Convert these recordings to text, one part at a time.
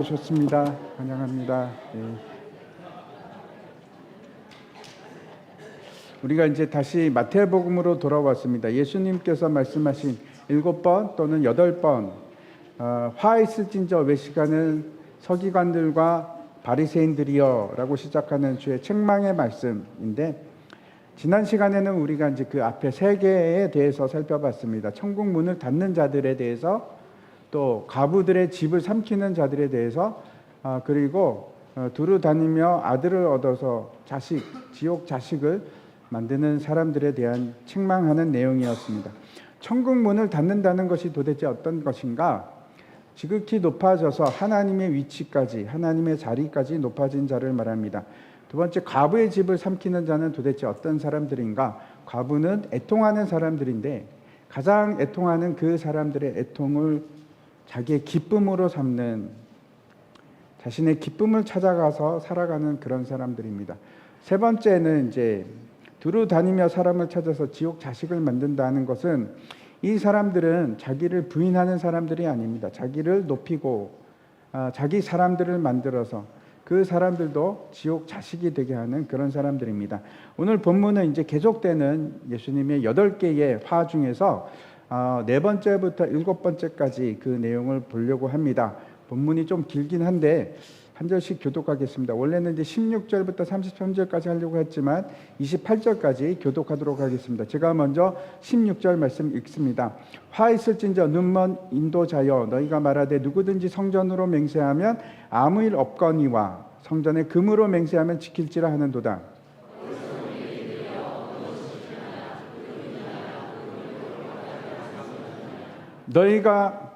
오셨습니다. 환영합니다. 네. 우리가 이제 다시 마태복음으로 돌아왔습니다. 예수님께서 말씀하신 7번 또는 8번 화 있을진저 외식하는 서기관들과 바리새인들이여 라고 시작하는 주의 책망의 말씀인데, 지난 시간에는 우리가 이제 그 앞에 3개에 대해서 살펴봤습니다. 천국 문을 닫는 자들에 대해서, 또 과부들의 집을 삼키는 자들에 대해서, 그리고 두루 다니며 아들을 얻어서 지옥 자식을 만드는 사람들에 대한 책망하는 내용이었습니다. 천국 문을 닫는다는 것이 도대체 어떤 것인가? 지극히 높아져서 하나님의 위치까지, 하나님의 자리까지 높아진 자를 말합니다. 두 번째, 과부의 집을 삼키는 자는 도대체 어떤 사람들인가? 과부는 애통하는 사람들인데, 가장 애통하는 그 사람들의 애통을 자기의 기쁨으로 삼는, 자신의 기쁨을 찾아가서 살아가는 그런 사람들입니다. 세 번째는 이제 두루 다니며 사람을 찾아서 지옥 자식을 만든다는 것은, 이 사람들은 자기를 부인하는 사람들이 아닙니다. 자기를 높이고 자기 사람들을 만들어서 그 사람들도 지옥 자식이 되게 하는 그런 사람들입니다. 오늘 본문은 이제 계속되는 예수님의 8개의 화 중에서 4번째부터 7번째까지 그 내용을 보려고 합니다. 본문이 좀 길긴 한데 한 절씩 교독하겠습니다. 원래는 이제 16절부터 33절까지 하려고 했지만 28절까지 교독하도록 하겠습니다. 제가 먼저 16절 말씀 읽습니다. 화 있을진저 눈먼 인도자여, 너희가 말하되 누구든지 성전으로 맹세하면 아무 일 없거니와 성전에 금으로 맹세하면 지킬지라 하는도다. 너희가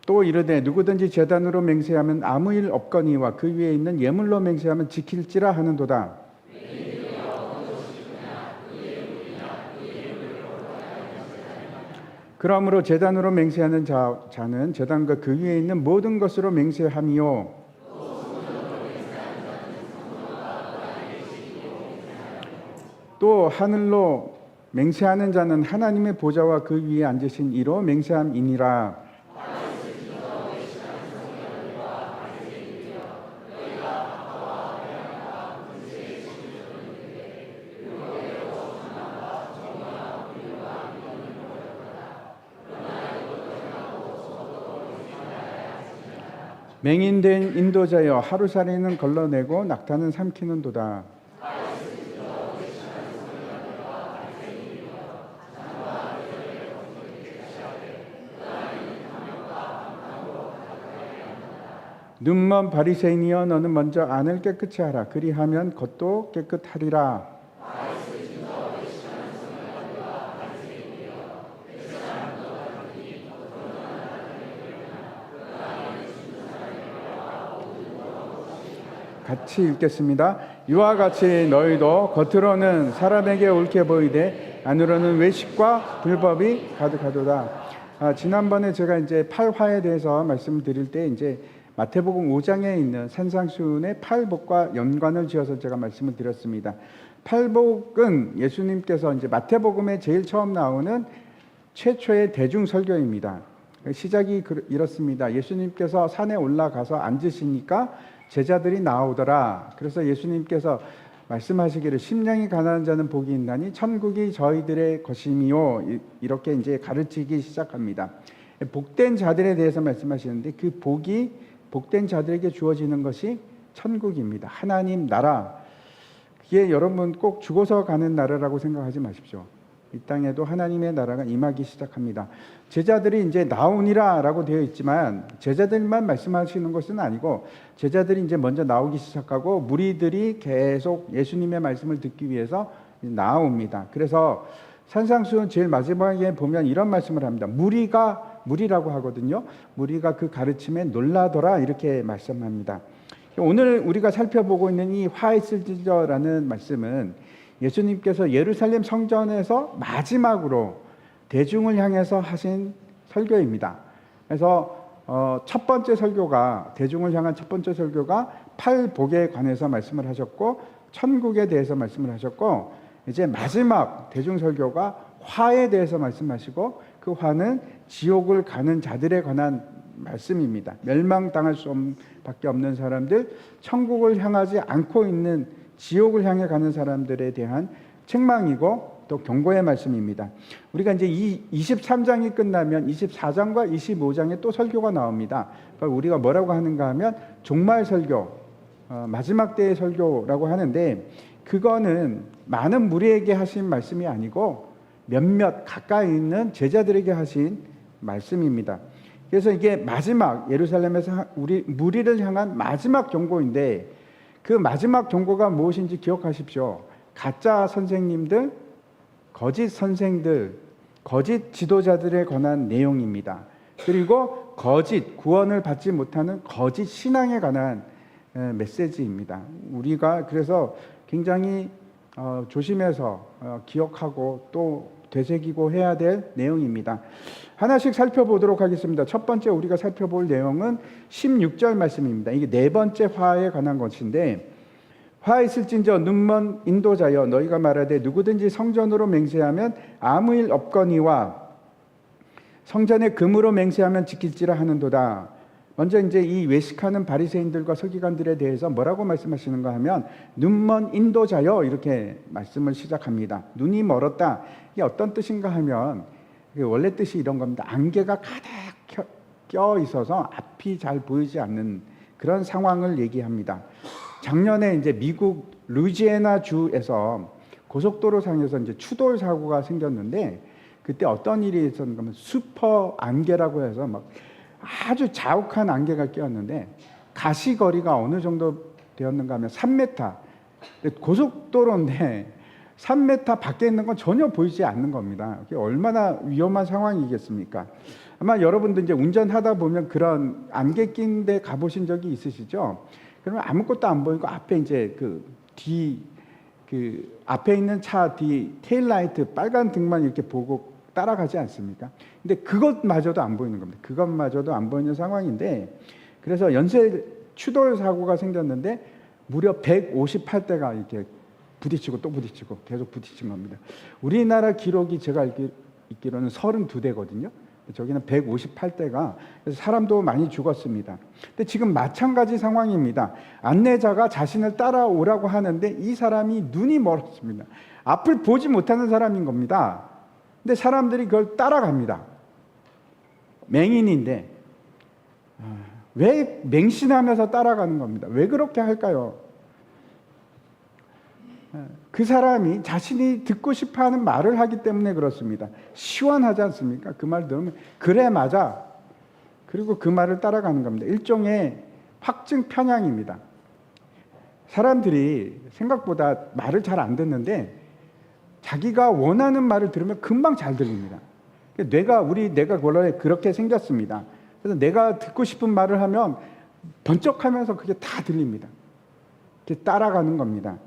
또 이르되 누구든지 제단으로 맹세하면 아무 일 없거니와 그 위에 있는 예물로 맹세하면 지킬지라 하는도다. 그러므로 제단으로 맹세하는 자는 제단과 그 위에 있는 모든 것으로 맹세함이요, 또 하늘로 맹세하는 자는 하나님의 보좌와 그 위에 앉으신 이로 맹세함이니라. 맹인된 인도자여, 하루살이는 걸러내고 낙타는 삼키는도다. 눈먼 바리새인이여, 너는 먼저 안을 깨끗이 하라. 그리하면 겉도 깨끗하리라. 같이 읽겠습니다. 이와 같이 너희도 겉으로는 사람에게 옳게 보이되 안으로는 외식과 불법이 가득하도다. 지난번에 제가 이제 8화에 대해서 말씀드릴 때 이제 마태복음 5장에 있는 산상수훈의 팔복과 연관을 지어서 제가 말씀을 드렸습니다. 팔복은 예수님께서 이제 마태복음에 제일 처음 나오는 최초의 대중 설교입니다. 시작이 이렇습니다. 예수님께서 산에 올라가서 앉으시니까 제자들이 나오더라. 그래서 예수님께서 말씀하시기를 심령이 가난한 자는 복이 있나니 천국이 저희들의 것임이요, 이렇게 이제 가르치기 시작합니다. 복된 자들에 대해서 말씀하시는데, 그 복된 자들에게 주어지는 것이 천국입니다. 하나님 나라. 그게 여러분 꼭 죽어서 가는 나라라고 생각하지 마십시오. 이 땅에도 하나님의 나라가 임하기 시작합니다. 제자들이 이제 나오니라 라고 되어 있지만, 제자들만 말씀하시는 것은 아니고 제자들이 이제 먼저 나오기 시작하고 무리들이 계속 예수님의 말씀을 듣기 위해서 나옵니다. 그래서 산상수훈 제일 마지막에 보면 이런 말씀을 합니다. 무리라고 하거든요. 무리가 그 가르침에 놀라더라, 이렇게 말씀합니다. 오늘 우리가 살펴보고 있는 이 화 있을지저라는 말씀은 예수님께서 예루살렘 성전에서 마지막으로 대중을 향해서 하신 설교입니다. 그래서 첫 번째 설교가, 대중을 향한 첫 번째 설교가 팔복에 관해서 말씀을 하셨고, 천국에 대해서 말씀을 하셨고, 이제 마지막 대중 설교가 화에 대해서 말씀하시고, 그 화는 지옥을 가는 자들에 관한 말씀입니다. 멸망당할 수밖에 없는 사람들, 천국을 향하지 않고 있는 지옥을 향해 가는 사람들에 대한 책망이고 또 경고의 말씀입니다. 우리가 이제 이 23장이 끝나면 24장과 25장에 또 설교가 나옵니다. 그걸 우리가 뭐라고 하는가 하면 종말 설교, 마지막 때의 설교라고 하는데, 그거는 많은 무리에게 하신 말씀이 아니고 몇몇 가까이 있는 제자들에게 하신 말씀입니다. 그래서 이게 마지막 예루살렘에서 우리 무리를 향한 마지막 경고인데, 그 마지막 경고가 무엇인지 기억하십시오. 가짜 선생님들, 거짓 선생들, 거짓 지도자들에 관한 내용입니다. 그리고 거짓 구원을 받지 못하는 거짓 신앙에 관한 메시지입니다. 우리가 그래서 굉장히 조심해서 기억하고 또 되새기고 해야 될 내용입니다. 하나씩 살펴보도록 하겠습니다. 첫 번째 우리가 살펴볼 내용은 16절 말씀입니다. 이게 네 번째 화에 관한 것인데, 화 있을진저 눈먼 인도자여 너희가 말하되 누구든지 성전으로 맹세하면 아무 일 없거니와 성전에 금으로 맹세하면 지킬지라 하는도다. 먼저 이제 이 외식하는 바리새인들과 서기관들에 대해서 뭐라고 말씀하시는가 하면 눈먼 인도자여 이렇게 말씀을 시작합니다. 눈이 멀었다. 이게 어떤 뜻인가 하면 원래 뜻이 이런 겁니다. 안개가 가득 껴 있어서 앞이 잘 보이지 않는 그런 상황을 얘기합니다. 작년에 이제 미국 루이지애나 주에서 고속도로 상에서 이제 추돌 사고가 생겼는데, 그때 어떤 일이 있었는가 하면 슈퍼 안개라고 해서 막 아주 자욱한 안개가 끼었는데, 가시거리가 어느 정도 되었는가 하면 3m. 고속도로인데 3m 밖에 있는 건 전혀 보이지 않는 겁니다. 그게 얼마나 위험한 상황이겠습니까? 아마 여러분도 이제 운전하다 보면 그런 안개 낀 데 가보신 적이 있으시죠? 그러면 아무것도 안 보이고 앞에 이제 앞에 있는 차 뒤 테일라이트 빨간 등만 이렇게 보고 따라가지 않습니까? 근데 그것마저도 안 보이는 겁니다. 그것마저도 안 보이는 상황인데, 그래서 연쇄 추돌 사고가 생겼는데 무려 158대가 이렇게 부딪히고 또 부딪히고 계속 부딪힌 겁니다. 우리나라 기록이 제가 읽기로는 32대거든요. 저기는 158대가, 그래서 사람도 많이 죽었습니다. 근데 지금 마찬가지 상황입니다. 안내자가 자신을 따라오라고 하는데 이 사람이 눈이 멀었습니다. 앞을 보지 못하는 사람인 겁니다. 근데 사람들이 그걸 따라갑니다. 맹인인데 왜 맹신하면서 따라가는 겁니다. 왜 그렇게 할까요? 그 사람이 자신이 듣고 싶어하는 말을 하기 때문에 그렇습니다. 시원하지 않습니까? 그 말 들으면 그래 맞아. 그리고 그 말을 따라가는 겁니다. 일종의 확증 편향입니다. 사람들이 생각보다 말을 잘 안 듣는데 자기가 원하는 말을 들으면 금방 잘 들립니다. 뇌가 원래 그렇게 생겼습니다. 그래서 내가 듣고 싶은 말을 하면 번쩍하면서 그게 다 들립니다. 이렇게 따라가는 겁니다.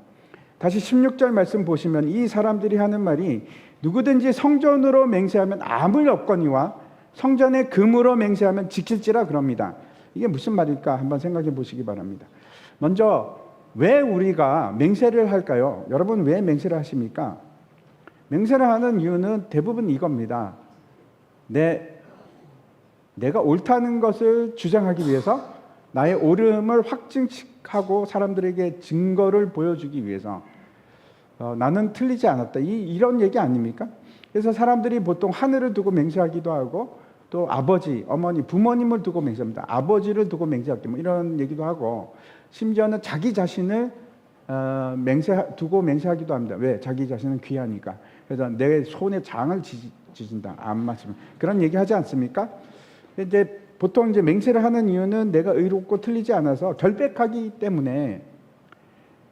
다시 16절 말씀 보시면 이 사람들이 하는 말이 누구든지 성전으로 맹세하면 아무 일 없거니와 성전에 금으로 맹세하면 지킬지라 그럽니다. 이게 무슨 말일까 한번 생각해 보시기 바랍니다. 먼저 왜 우리가 맹세를 할까요? 여러분 왜 맹세를 하십니까? 맹세를 하는 이유는 대부분 이겁니다. 내가 옳다는 것을 주장하기 위해서, 나의 옳음을 확증하고 사람들에게 증거를 보여주기 위해서, 나는 틀리지 않았다. 이런 얘기 아닙니까? 그래서 사람들이 보통 하늘을 두고 맹세하기도 하고, 또 아버지, 어머니, 부모님을 두고 맹세합니다. 아버지를 두고 맹세할게, 뭐 이런 얘기도 하고, 심지어는 자기 자신을 두고 맹세하기도 합니다. 왜? 자기 자신은 귀하니까. 그래서 내 손에 장을 지진다. 안 맞으면. 그런 얘기 하지 않습니까? 이제 보통 이제 맹세를 하는 이유는 내가 의롭고 틀리지 않아서 결백하기 때문에,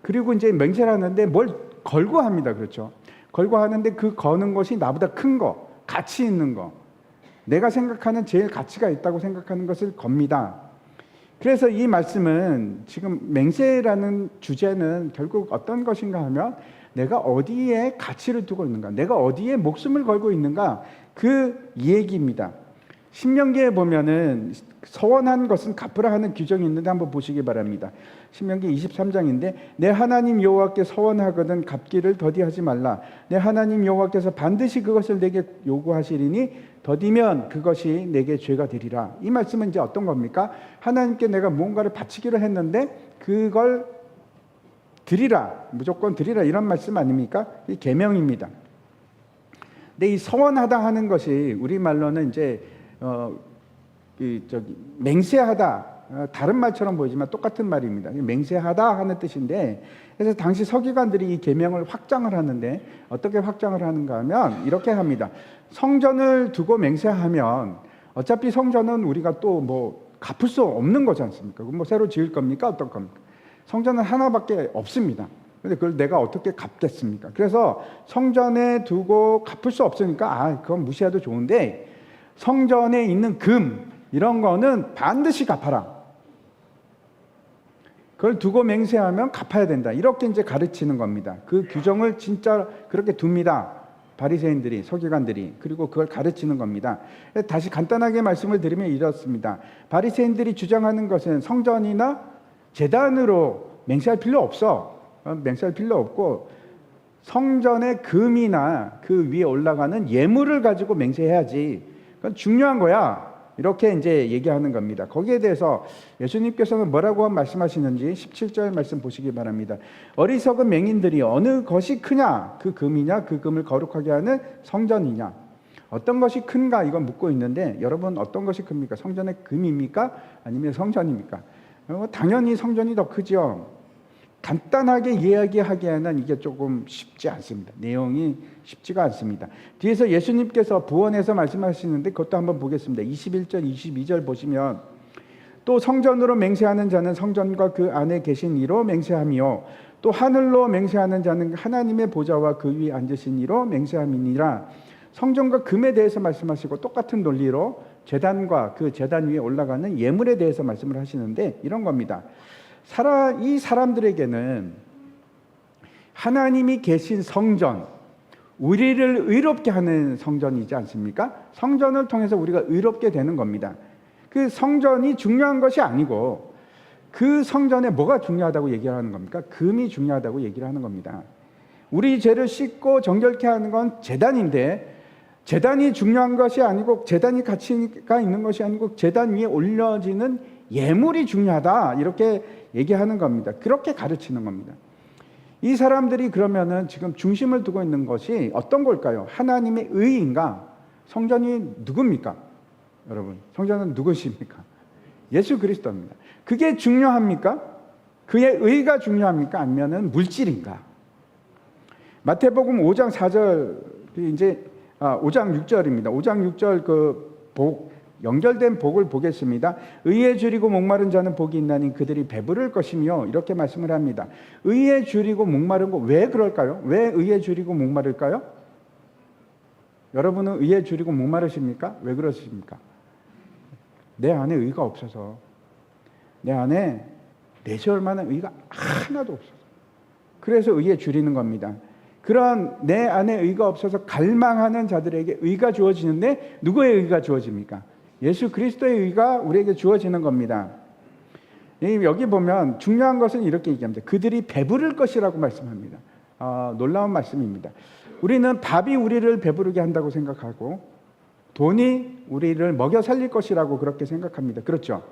그리고 이제 맹세를 하는데 뭘 걸고 합니다. 그렇죠? 걸고 하는데 그 거는 것이 나보다 큰 거, 가치 있는 거, 내가 생각하는 제일 가치가 있다고 생각하는 것을 겁니다. 그래서 이 말씀은 지금 맹세라는 주제는 결국 어떤 것인가 하면 내가 어디에 가치를 두고 있는가, 내가 어디에 목숨을 걸고 있는가, 그 얘기입니다. 신명기에 보면은 서원한 것은 갚으라 하는 규정이 있는데 한번 보시기 바랍니다. 신명기 23장인데 내 하나님 여호와께 서원하거든 갚기를 더디하지 말라. 내 하나님 여호와께서 반드시 그것을 내게 요구하시리니 더디면 그것이 내게 죄가 되리라. 이 말씀은 이제 어떤 겁니까? 하나님께 내가 무언가를 바치기로 했는데 그걸 드리라, 무조건 드리라, 이런 말씀 아닙니까? 이 계명입니다. 근데 이 서원하다 하는 것이 우리말로는 이제 맹세하다, 다른 말처럼 보이지만 똑같은 말입니다. 맹세하다 하는 뜻인데, 그래서 당시 서기관들이 이 계명을 확장을 하는데 어떻게 확장을 하는가 하면 이렇게 합니다. 성전을 두고 맹세하면 어차피 성전은 우리가 또 뭐 갚을 수 없는 거지 않습니까? 뭐 새로 지을 겁니까? 어떤 겁니까? 성전은 하나밖에 없습니다. 근데 그걸 내가 어떻게 갚겠습니까? 그래서 성전에 두고 갚을 수 없으니까 그건 무시해도 좋은데 성전에 있는 금 이런 거는 반드시 갚아라. 그걸 두고 맹세하면 갚아야 된다. 이렇게 이제 가르치는 겁니다. 그 규정을 진짜 그렇게 둡니다. 바리새인들이, 서기관들이. 그리고 그걸 가르치는 겁니다. 다시 간단하게 말씀을 드리면 이렇습니다. 바리새인들이 주장하는 것은 성전이나 제단으로 맹세할 필요 없어. 맹세할 필요 없고 성전의 금이나 그 위에 올라가는 예물을 가지고 맹세해야지. 그건 중요한 거야. 이렇게 이제 얘기하는 겁니다. 거기에 대해서 예수님께서는 뭐라고 말씀하시는지 17절 말씀 보시기 바랍니다. 어리석은 맹인들이 어느 것이 크냐? 그 금이냐? 그 금을 거룩하게 하는 성전이냐? 어떤 것이 큰가? 이건 묻고 있는데 여러분 어떤 것이 큽니까? 성전의 금입니까? 아니면 성전입니까? 당연히 성전이 더 크죠. 간단하게 이야기하기에는 이게 조금 쉽지 않습니다. 내용이 쉽지가 않습니다. 뒤에서 예수님께서 부언해서 말씀하시는데 그것도 한번 보겠습니다. 21절, 22절 보시면 또 성전으로 맹세하는 자는 성전과 그 안에 계신 이로 맹세하며 또 하늘로 맹세하는 자는 하나님의 보좌와 그 위에 앉으신 이로 맹세함이니라. 성전과 금에 대해서 말씀하시고 똑같은 논리로 제단과 그 제단 위에 올라가는 예물에 대해서 말씀을 하시는데 이런 겁니다. 이 사람들에게는 하나님이 계신 성전, 우리를 의롭게 하는 성전이지 않습니까? 성전을 통해서 우리가 의롭게 되는 겁니다. 그 성전이 중요한 것이 아니고 그 성전에 뭐가 중요하다고 얘기를 하는 겁니까? 금이 중요하다고 얘기를 하는 겁니다. 우리 죄를 씻고 정결케 하는 건 제단인데 제단이 중요한 것이 아니고 제단이 가치가 있는 것이 아니고 제단 위에 올려지는 예물이 중요하다 이렇게 얘기하는 겁니다. 그렇게 가르치는 겁니다. 이 사람들이 그러면은 지금 중심을 두고 있는 것이 어떤 걸까요? 하나님의 의인가? 성전이 누굽니까? 여러분, 성전은 누구십니까? 예수 그리스도입니다. 그게 중요합니까? 그의 의가 중요합니까? 아니면은 물질인가? 마태복음 5장 4절 이제 5장 6절입니다. 5장 6절 그 복 연결된 복을 보겠습니다. 의에 줄이고 목마른 자는 복이 있나니 그들이 배부를 것이며 이렇게 말씀을 합니다. 의에 줄이고 목마른 거 왜 그럴까요? 왜 의에 줄이고 목마를까요? 여러분은 의에 줄이고 목마르십니까? 왜 그러십니까? 내 안에 의가 없어서 내 안에 내세울 만한 의가 하나도 없어서 그래서 의에 줄이는 겁니다. 그런 내 안에 의가 없어서 갈망하는 자들에게 의가 주어지는데 누구의 의가 주어집니까? 예수 그리스도의 의가 우리에게 주어지는 겁니다. 여기 보면 중요한 것은 이렇게 얘기합니다. 그들이 배부를 것이라고 말씀합니다. 놀라운 말씀입니다. 우리는 밥이 우리를 배부르게 한다고 생각하고 돈이 우리를 먹여 살릴 것이라고 그렇게 생각합니다. 그렇죠?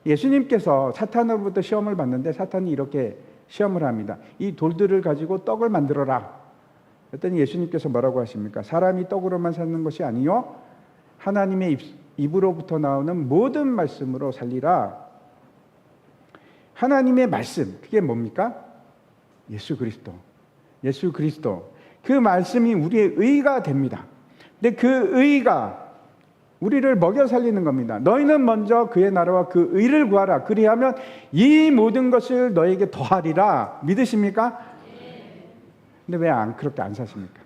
예수님께서 사탄으로부터 시험을 받는데 사탄이 이렇게 시험을 합니다. 이 돌들을 가지고 떡을 만들어라. 그랬더니 예수님께서 뭐라고 하십니까? 사람이 떡으로만 사는 것이 아니요 하나님의 입으로부터 나오는 모든 말씀으로 살리라. 하나님의 말씀, 그게 뭡니까? 예수 그리스도. 예수 그리스도. 그 말씀이 우리의 의가 됩니다. 근데 그 의가 우리를 먹여 살리는 겁니다. 너희는 먼저 그의 나라와 그 의를 구하라. 그리하면 이 모든 것을 너에게 더하리라. 믿으십니까? 근데 왜 그렇게 안 사십니까?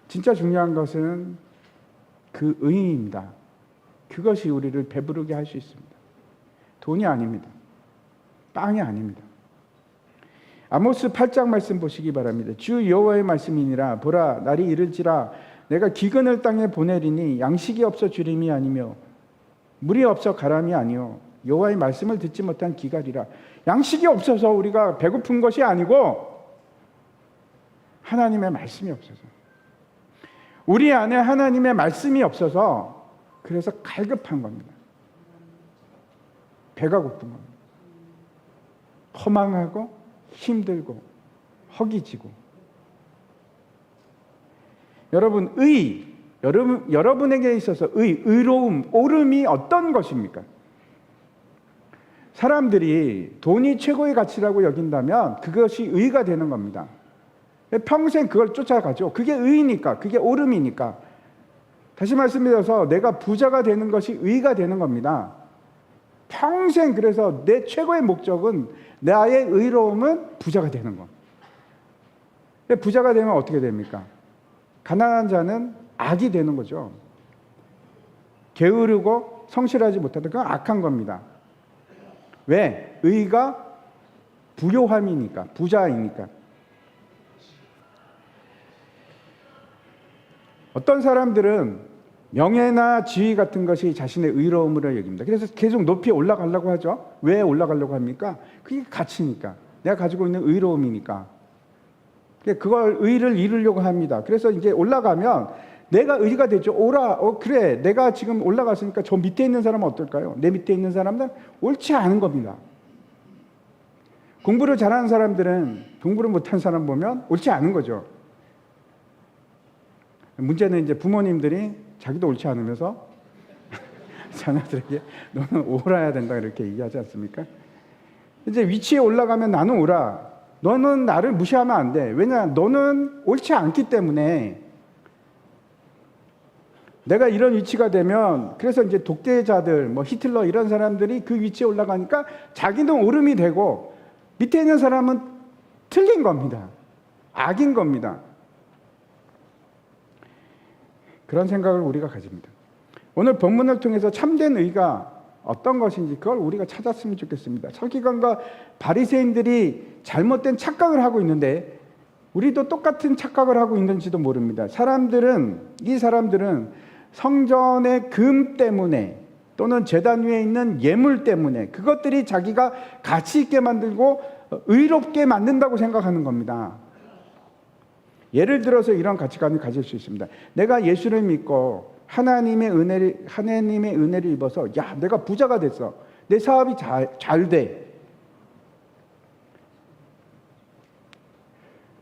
진짜 중요한 것은 그 의입니다. 그것이 우리를 배부르게 할 수 있습니다. 돈이 아닙니다. 빵이 아닙니다. 아모스 8장 말씀 보시기 바랍니다. 주 여호와의 말씀이니라. 보라, 날이 이를지라 내가 기근을 땅에 보내리니 양식이 없어 주림이 아니며 물이 없어 가람이 아니요 여호와의 말씀을 듣지 못한 기갈이라. 양식이 없어서 우리가 배고픈 것이 아니고 하나님의 말씀이 없어서, 우리 안에 하나님의 말씀이 없어서 그래서 갈급한 겁니다. 배가 고픈 겁니다. 허망하고 힘들고 허기지고. 여러분, 여러분에게 있어서 의로움, 옳음이 어떤 것입니까? 사람들이 돈이 최고의 가치라고 여긴다면 그것이 의가 되는 겁니다. 평생 그걸 쫓아가죠. 그게 의니까, 그게 옳음이니까. 다시 말씀드려서 내가 부자가 되는 것이 의가 되는 겁니다. 평생, 그래서 내 최고의 목적은, 나의 의로움은 부자가 되는 것. 부자가 되면 어떻게 됩니까? 가난한 자는 악이 되는 거죠. 게으르고 성실하지 못하다. 그건 악한 겁니다. 왜? 의가 부요함이니까, 부자이니까. 어떤 사람들은 명예나 지위 같은 것이 자신의 의로움으로 여깁니다. 그래서 계속 높이 올라가려고 하죠. 왜 올라가려고 합니까? 그게 가치니까. 내가 가지고 있는 의로움이니까. 그걸 의를 이루려고 합니다. 그래서 이제 올라가면 내가 의가 되죠. 그래, 내가 지금 올라갔으니까 저 밑에 있는 사람은 어떨까요? 내 밑에 있는 사람들은 옳지 않은 겁니다. 공부를 잘하는 사람들은 공부를 못한 사람 보면 옳지 않은 거죠. 문제는 이제 부모님들이 자기도 옳지 않으면서 자녀들에게 너는 옳아야 된다 이렇게 얘기하지 않습니까? 이제 위치에 올라가면 나는 옳아. 너는 나를 무시하면 안 돼. 왜냐? 너는 옳지 않기 때문에. 내가 이런 위치가 되면, 그래서 이제 독재자들, 히틀러 이런 사람들이 그 위치에 올라가니까 자기는 옳음이 되고 밑에 있는 사람은 틀린 겁니다. 악인 겁니다. 그런 생각을 우리가 가집니다. 오늘 본문을 통해서 참된 의가 어떤 것인지 그걸 우리가 찾았으면 좋겠습니다. 서기관과 바리새인들이 잘못된 착각을 하고 있는데 우리도 똑같은 착각을 하고 있는지도 모릅니다. 이 사람들은 성전의 금 때문에 또는 제단 위에 있는 예물 때문에 그것들이 자기가 가치 있게 만들고 의롭게 만든다고 생각하는 겁니다. 예를 들어서 이런 가치관을 가질 수 있습니다. 내가 예수를 믿고 하나님의 은혜를 입어서 내가 부자가 됐어. 내 사업이 잘 돼.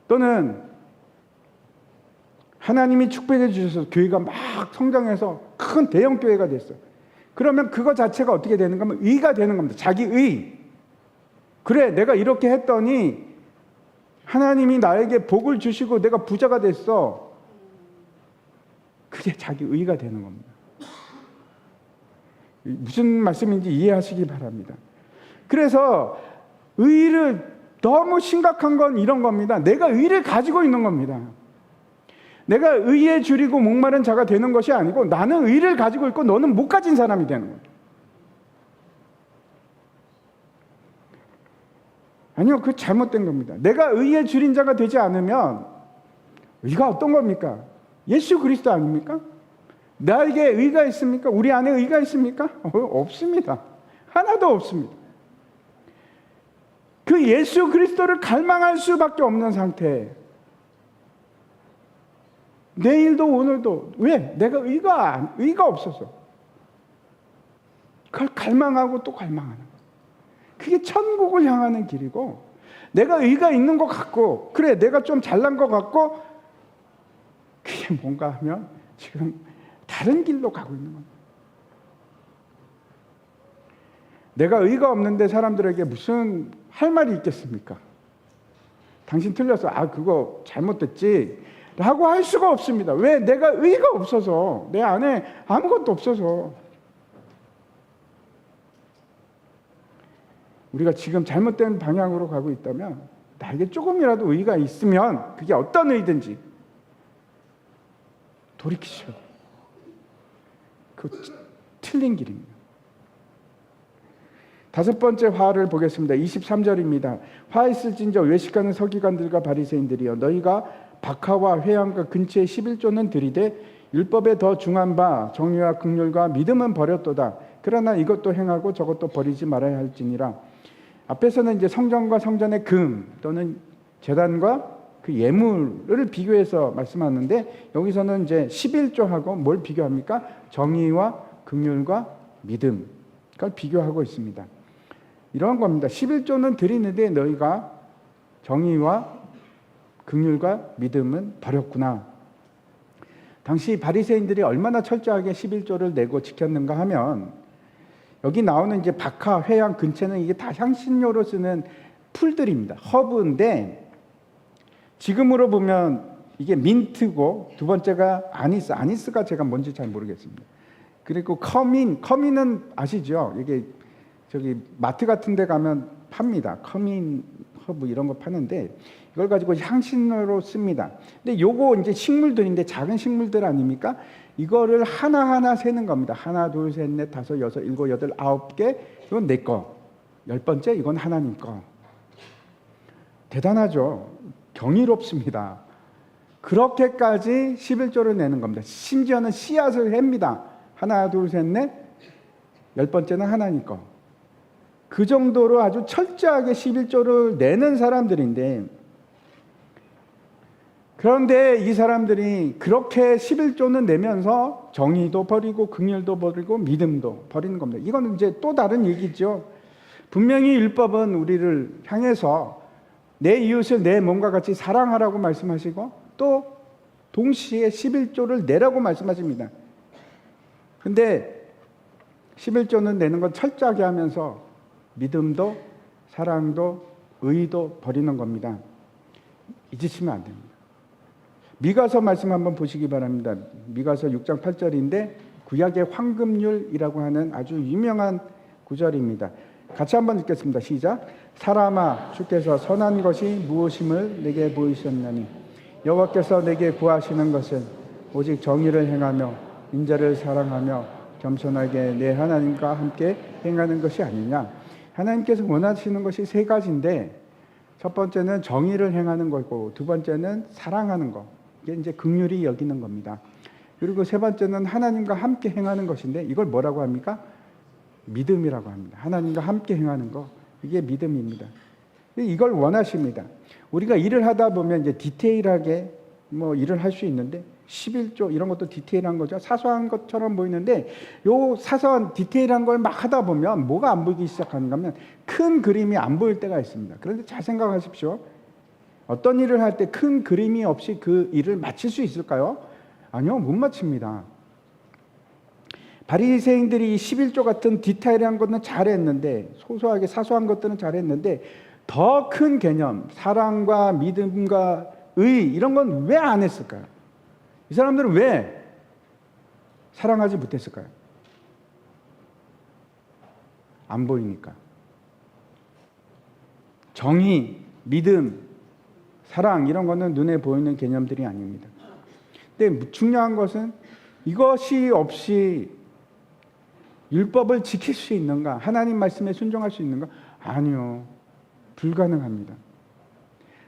또는 하나님이 축복해 주셔서 교회가 막 성장해서 큰 대형 교회가 됐어. 그러면 그거 자체가 어떻게 되는가 하면 의가 되는 겁니다. 자기 의. 그래, 내가 이렇게 했더니 하나님이 나에게 복을 주시고 내가 부자가 됐어. 그게 자기 의가 되는 겁니다. 무슨 말씀인지 이해하시기 바랍니다. 그래서 의를 너무 심각한 건 이런 겁니다. 내가 의를 가지고 있는 겁니다. 내가 의에 줄이고 목마른 자가 되는 것이 아니고 나는 의를 가지고 있고 너는 못 가진 사람이 되는 겁니다. 아니요, 그거 잘못된 겁니다. 내가 의에 줄인 자가 되지 않으면 의가 어떤 겁니까? 예수 그리스도 아닙니까? 나에게 의가 있습니까? 우리 안에 의가 있습니까? 없습니다. 하나도 없습니다. 그 예수 그리스도를 갈망할 수밖에 없는 상태. 내일도 오늘도. 왜? 내가 의가 없어서. 그걸 갈망하고 또 갈망하는 거예요. 그게 천국을 향하는 길이고, 내가 의가 있는 것 같고, 그래, 내가 좀 잘난 것 같고, 그게 뭔가 하면 지금 다른 길로 가고 있는 겁니다. 내가 의가 없는데 사람들에게 무슨 할 말이 있겠습니까? 당신 틀렸어. 그거 잘못됐지. 라고 할 수가 없습니다. 왜? 내가 의가 없어서. 내 안에 아무것도 없어서. 우리가 지금 잘못된 방향으로 가고 있다면 나에게 조금이라도 의가 있으면 그게 어떤 의든지 돌이키셔야 돼요. 그거 틀린 길입니다. 다섯 번째 화를 보겠습니다. 23절입니다. 화 있을진저 외식하는 서기관들과 바리새인들이여, 너희가 박하와 회양과 근처에 11조는 들이되 율법에 더 중한 바 정의와 긍휼과 믿음은 버렸도다. 그러나 이것도 행하고 저것도 버리지 말아야 할지니라. 앞에서는 이제 성전과 성전의 금 또는 제단과 그 예물을 비교해서 말씀하는데, 여기서는 이제 11조하고 뭘 비교합니까? 정의와 긍휼과 믿음, 그걸 비교하고 있습니다. 이런 겁니다. 11조는 드리는데 너희가 정의와 긍휼과 믿음은 버렸구나. 당시 바리새인들이 얼마나 철저하게 11조를 내고 지켰는가 하면, 여기 나오는 이제 박하, 회양 근처는 이게 다 향신료로 쓰는 풀들입니다. 허브인데, 지금으로 보면 이게 민트고, 두 번째가 아니스. 아니스가 제가 뭔지 잘 모르겠습니다. 그리고 커민은 아시죠? 이게 저기 마트 같은 데 가면 팝니다. 커민, 허브 이런 거 파는데, 이걸 가지고 향신료로 씁니다. 근데 요거 이제 식물들인데 작은 식물들 아닙니까? 이거를 하나하나 세는 겁니다. 하나, 둘, 셋, 넷, 다섯, 여섯, 일곱, 여덟, 아홉 개. 이건 내 거. 10번째, 이건 하나님 거. 대단하죠? 경이롭습니다. 그렇게까지 11조를 내는 겁니다. 심지어는 씨앗을 햅니다. 하나, 둘, 셋, 넷. 10번째는 하나님 거. 그 정도로 아주 철저하게 11조를 내는 사람들인데, 그런데 이 사람들이 그렇게 11조는 내면서 정의도 버리고 긍휼도 버리고 믿음도 버리는 겁니다. 이건 이제 또 다른 얘기죠. 분명히 율법은 우리를 향해서 내 이웃을 내 몸과 같이 사랑하라고 말씀하시고, 또 동시에 11조를 내라고 말씀하십니다. 근데 11조는 내는 건 철저하게 하면서 믿음도 사랑도 의도 버리는 겁니다. 잊으시면 안 됩니다. 미가서 말씀 한번 보시기 바랍니다. 미가서 6장 8절인데 구약의 황금률이라고 하는 아주 유명한 구절입니다. 같이 한번 읽겠습니다. 시작. 사람아, 주께서 선한 것이 무엇임을 내게 보이셨나니 여호와께서 내게 구하시는 것은 오직 정의를 행하며 인자를 사랑하며 겸손하게 내 하나님과 함께 행하는 것이 아니냐. 하나님께서 원하시는 것이 세 가지인데, 첫 번째는 정의를 행하는 거고, 두 번째는 사랑하는 거, 이게 이제 긍휼히 여기는 겁니다. 그리고 세 번째는 하나님과 함께 행하는 것인데, 이걸 뭐라고 합니까? 믿음이라고 합니다. 하나님과 함께 행하는 거, 이게 믿음입니다. 이걸 원하십니다. 우리가 일을 하다 보면 이제 디테일하게 뭐 일을 할 수 있는데, 11조 이런 것도 디테일한 거죠. 사소한 것처럼 보이는데, 요 사소한 디테일한 걸 막 하다 보면 뭐가 안 보이기 시작하는가 하면 큰 그림이 안 보일 때가 있습니다. 그런데 잘 생각하십시오. 어떤 일을 할 때 큰 그림이 없이 그 일을 마칠 수 있을까요? 아니요, 못 마칩니다. 바리새인들이 11조 같은 디테일한 것은 잘했는데, 소소하게 사소한 것들은 잘했는데, 더 큰 개념, 사랑과 믿음과 의, 이런 건 왜 안 했을까요? 이 사람들은 왜 사랑하지 못했을까요? 안 보이니까. 정의, 믿음, 사랑, 이런 거는 눈에 보이는 개념들이 아닙니다. 근데 중요한 것은 이것이 없이 율법을 지킬 수 있는가? 하나님 말씀에 순종할 수 있는가? 아니요. 불가능합니다.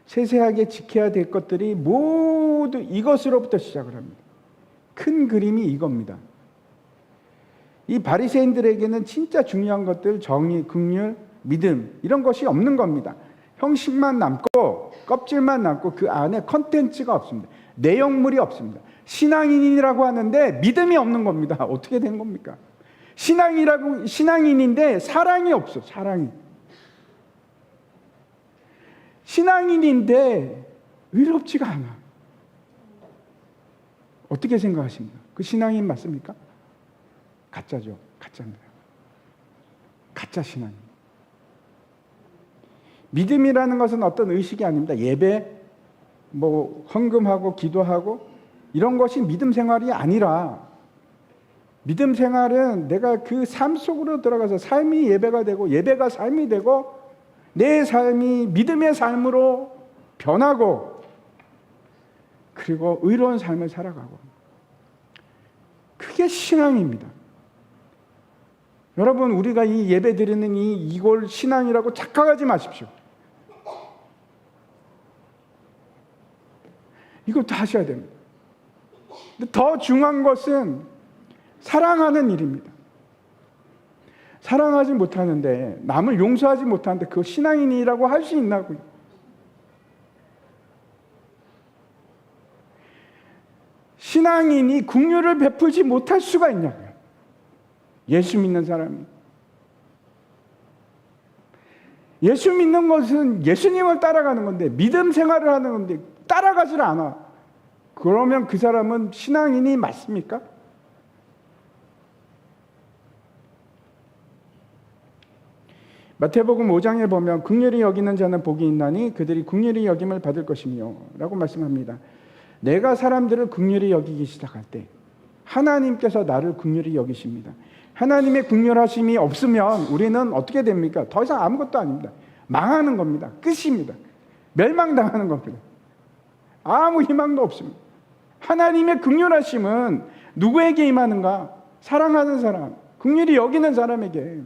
세세하게 지켜야 될 것들이 모두 이것으로부터 시작을 합니다. 큰 그림이 이겁니다. 이 바리새인들에게는 진짜 중요한 것들, 정의, 긍휼, 믿음, 이런 것이 없는 겁니다. 형식만 남고 껍질만 남고 그 안에 컨텐츠가 없습니다. 내용물이 없습니다. 신앙인이라고 하는데 믿음이 없는 겁니다. 어떻게 된 겁니까? 신앙인인데 사랑이 없어. 신앙인인데 의롭지가 않아. 어떻게 생각하십니까? 그 신앙인 맞습니까? 가짜죠. 가짜입니다. 가짜 신앙인. 믿음이라는 것은 어떤 의식이 아닙니다. 예배, 헌금하고 기도하고 이런 것이 믿음 생활이 아니라, 믿음 생활은 내가 그 삶 속으로 들어가서 삶이 예배가 되고 예배가 삶이 되고 내 삶이 믿음의 삶으로 변하고, 그리고 의로운 삶을 살아가고, 그게 신앙입니다. 여러분, 우리가 이 예배 드리는 이걸 신앙이라고 착각하지 마십시오. 이것도 하셔야 됩니다. 근데 더 중요한 것은 사랑하는 일입니다. 사랑하지 못하는데, 남을 용서하지 못하는데 그거 신앙인이라고 할 수 있나고요? 신앙인이 긍휼을 베풀지 못할 수가 있냐고요. 예수 믿는 사람이. 예수 믿는 것은 예수님을 따라가는 건데, 믿음 생활을 하는 건데 따라가질 않아. 그러면 그 사람은 신앙인이 맞습니까? 마태복음 5장에 보면 긍휼히 여기는 자는 복이 있나니 그들이 긍휼히 여김을 받을 것이며 라고 말씀합니다. 내가 사람들을 긍휼히 여기기 시작할 때 하나님께서 나를 긍휼히 여기십니다. 하나님의 긍휼하심이 없으면 우리는 어떻게 됩니까? 더 이상 아무것도 아닙니다. 망하는 겁니다. 끝입니다. 멸망당하는 겁니다. 아무 희망도 없습니다. 하나님의 긍휼하심은 누구에게 임하는가? 사랑하는 사람, 긍휼히 여기는 사람에게.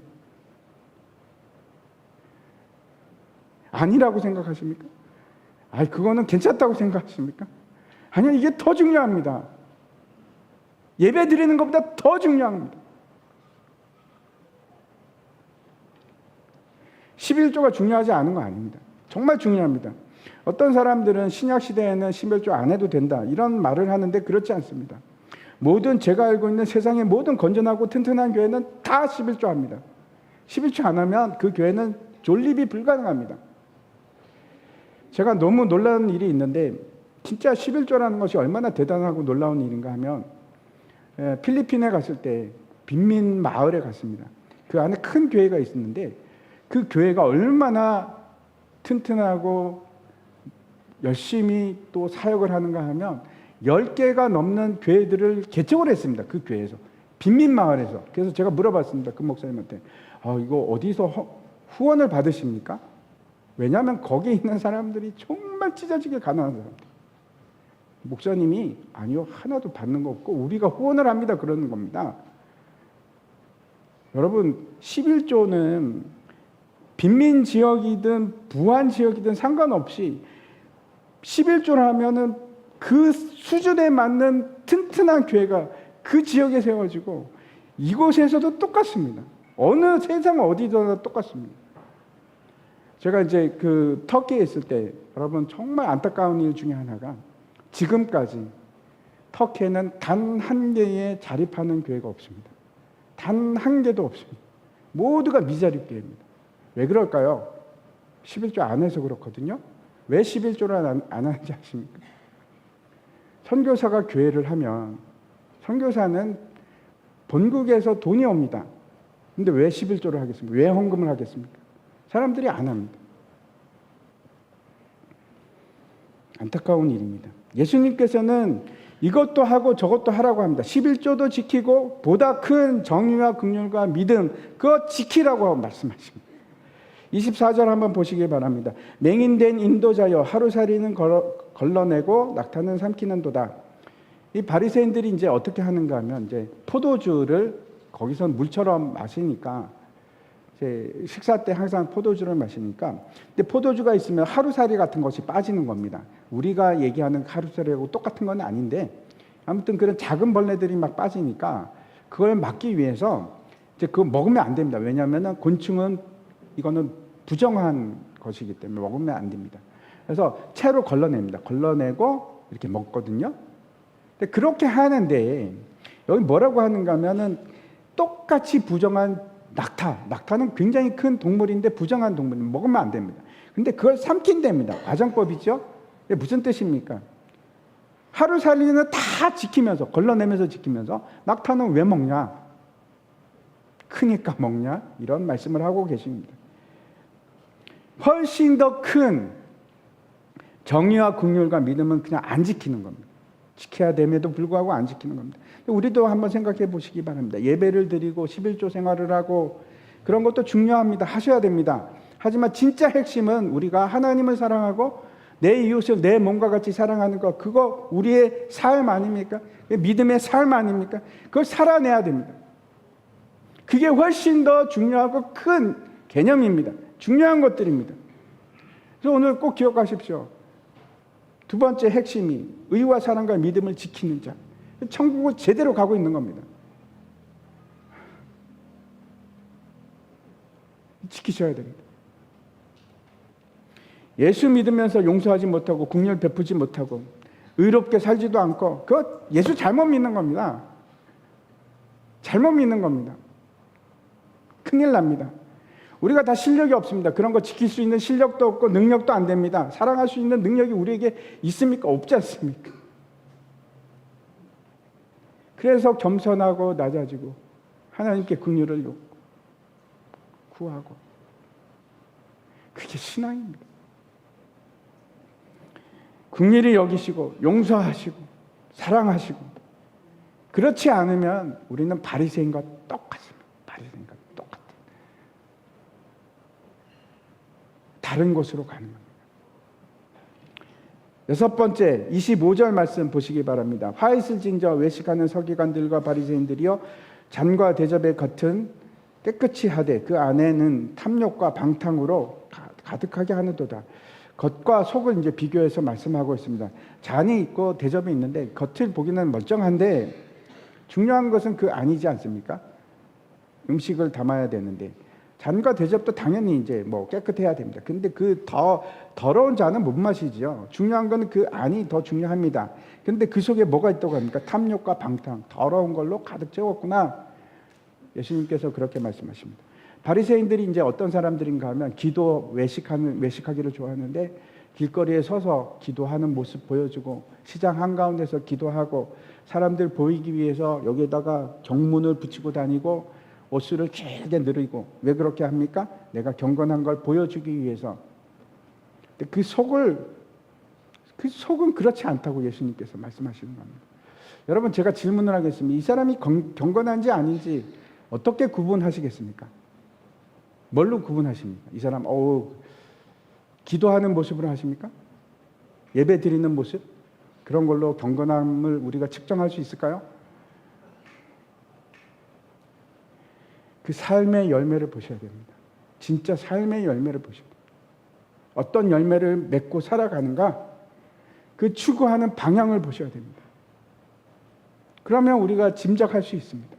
아니라고 생각하십니까? 그거는 괜찮다고 생각하십니까? 아니요, 이게 더 중요합니다. 예배 드리는 것보다 더 중요합니다. 11조가 중요하지 않은 거 아닙니다. 정말 중요합니다. 어떤 사람들은 신약 시대에는 11조 안 해도 된다 이런 말을 하는데 그렇지 않습니다. 모든 제가 알고 있는 세상의 모든 건전하고 튼튼한 교회는 다 11조 합니다. 11조 안 하면 그 교회는 존립이 불가능합니다. 제가 너무 놀라운 일이 있는데, 진짜 11조라는 것이 얼마나 대단하고 놀라운 일인가 하면, 필리핀에 갔을 때 빈민 마을에 갔습니다. 그 안에 큰 교회가 있었는데 그 교회가 얼마나 튼튼하고 열심히 또 사역을 하는가 하면 10개가 넘는 교회들을 개척을 했습니다. 그 교회에서, 빈민 마을에서. 그래서 제가 물어봤습니다. 그 목사님한테, 이거 어디서 후원을 받으십니까? 왜냐하면 거기에 있는 사람들이 정말 찢어지게 가난한 사람들. 목사님이 아니요, 하나도 받는 거 없고 우리가 후원을 합니다 그러는 겁니다. 여러분, 11조는 빈민 지역이든 부한 지역이든 상관없이 11조를 하면은 그 수준에 맞는 튼튼한 교회가 그 지역에 세워지고 이곳에서도 똑같습니다. 어느 세상 어디서나 똑같습니다. 제가 이제 그 터키에 있을 때 여러분 정말 안타까운 일 중에 하나가, 지금까지 터키에는 단 한 개의 자립하는 교회가 없습니다. 단 한 개도 없습니다. 모두가 미자립 교회입니다. 왜 그럴까요? 11조 안 해서 그렇거든요. 왜 11조를 안 하는지 아십니까? 선교사가 교회를 하면 선교사는 본국에서 돈이 옵니다. 근데 왜 11조를 하겠습니까? 왜 헌금을 하겠습니까? 사람들이 안 합니다. 안타까운 일입니다. 예수님께서는 이것도 하고 저것도 하라고 합니다. 11조도 지키고 보다 큰 정의와 긍휼과 믿음, 그거 지키라고 말씀하십니다. 24절 한번 보시기 바랍니다. 맹인된 인도자여, 하루살이는 걸러내고 낙타는 삼키는도다. 이 바리새인들이 이제 어떻게 하는가 하면, 이제 포도주를 거기서 물처럼 마시니까, 이제 식사 때 항상 포도주를 마시니까, 근데 포도주가 있으면 하루살이 같은 것이 빠지는 겁니다. 우리가 얘기하는 하루살이하고 똑같은 건 아닌데, 아무튼 그런 작은 벌레들이 막 빠지니까 그걸 막기 위해서 이제 그거 먹으면 안 됩니다. 왜냐하면 곤충은 이거는 부정한 것이기 때문에 먹으면 안 됩니다. 그래서 채로 걸러냅니다. 걸러내고 이렇게 먹거든요. 근데 그렇게 하는데 여기 뭐라고 하는가 하면은 똑같이 부정한 낙타는 굉장히 큰 동물인데 부정한 동물은 먹으면 안 됩니다. 근데 그걸 삼킨답니다. 가정법이죠. 이게 무슨 뜻입니까? 하루살이는 다 지키면서, 걸러내면서 지키면서, 낙타는 왜 먹냐? 크니까 먹냐? 이런 말씀을 하고 계십니다. 훨씬 더 큰 정의와 긍휼과 믿음은 그냥 안 지키는 겁니다. 지켜야 됨에도 불구하고 안 지키는 겁니다. 우리도 한번 생각해 보시기 바랍니다. 예배를 드리고 11조 생활을 하고 그런 것도 중요합니다. 하셔야 됩니다. 하지만 진짜 핵심은 우리가 하나님을 사랑하고 내 이웃을 내 몸과 같이 사랑하는 것, 그거 우리의 삶 아닙니까? 믿음의 삶 아닙니까? 그걸 살아내야 됩니다. 그게 훨씬 더 중요하고 큰 개념입니다. 중요한 것들입니다. 그래서 오늘 꼭 기억하십시오. 두 번째 핵심이 의와 사랑과 믿음을 지키는 자. 천국을 제대로 가고 있는 겁니다. 지키셔야 됩니다. 예수 믿으면서 용서하지 못하고 긍휼 베푸지 못하고 의롭게 살지도 않고 그거 예수 잘못 믿는 겁니다. 잘못 믿는 겁니다. 큰일 납니다. 우리가 다 실력이 없습니다. 그런 거 지킬 수 있는 실력도 없고 능력도 안 됩니다. 사랑할 수 있는 능력이 우리에게 있습니까? 없지 않습니까? 그래서 겸손하고 낮아지고 하나님께 긍휼을 구하고 그게 신앙입니다. 긍휼히 여기시고 용서하시고 사랑하시고 그렇지 않으면 우리는 바리새인과 똑같습니다. 바리새인과 똑같아요. 다른 곳으로 가는 겁니다. 6번째 25절 말씀 보시기 바랍니다. 화 있을진저 외식하는 서기관들과 바리새인들이여 잔과 대접의 겉은 깨끗이 하되 그 안에는 탐욕과 방탕으로 가득하게 하는도다. 겉과 속을 이제 비교해서 말씀하고 있습니다. 잔이 있고 대접이 있는데 겉을 보기는 멀쩡한데 중요한 것은 그 안이지 않습니까? 음식을 담아야 되는데 잔과 대접도 당연히 이제 뭐 깨끗해야 됩니다. 근데 그 더러운 잔은 못 마시죠. 중요한 거는 그 안이 더 중요합니다. 근데 그 속에 뭐가 있다고 합니까? 탐욕과 방탕, 더러운 걸로 가득 채웠구나. 예수님께서 그렇게 말씀하십니다. 바리새인들이 이제 어떤 사람들인가 하면 외식하기를 좋아하는데 길거리에 서서 기도하는 모습 보여주고 시장 한가운데서 기도하고 사람들 보이기 위해서 여기에다가 경문을 붙이고 다니고 옷수를 길게 늘리고 왜 그렇게 합니까? 내가 경건한 걸 보여주기 위해서. 근데 그 속은 그렇지 않다고 예수님께서 말씀하시는 겁니다. 여러분 제가 질문을 하겠습니다. 이 사람이 경건한지 아닌지 어떻게 구분하시겠습니까? 뭘로 구분하십니까? 이 사람 기도하는 모습으로 하십니까? 예배 드리는 모습? 그런 걸로 경건함을 우리가 측정할 수 있을까요? 그 삶의 열매를 보셔야 됩니다. 진짜 삶의 열매를 보셔야 됩니다. 어떤 열매를 맺고 살아가는가? 그 추구하는 방향을 보셔야 됩니다. 그러면 우리가 짐작할 수 있습니다.